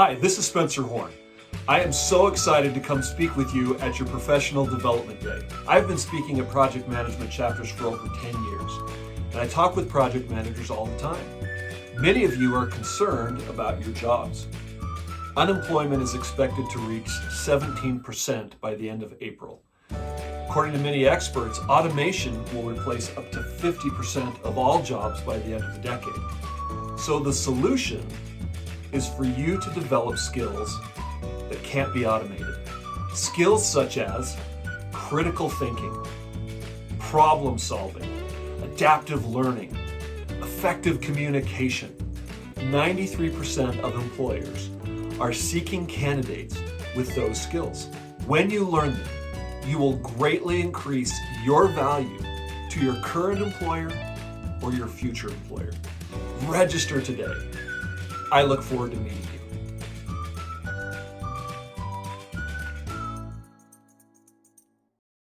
Hi, this is Spencer Horn. I am so excited to come speak with you at your Professional Development Day. I've been speaking at project management chapters for over 10 years, and I talk with project managers all the time. Many of you are concerned about your jobs. Unemployment is expected to reach 17% by the end of April. According to many experts, automation will replace up to 50% of all jobs by the end of the decade. So the solution is for you to develop skills that can't be automated. Skills such as critical thinking, problem solving, adaptive learning, effective communication. 93% of employers are seeking candidates with those skills. When you learn them, you will greatly increase your value to your current employer or your future employer. Register today. I look forward to meeting you.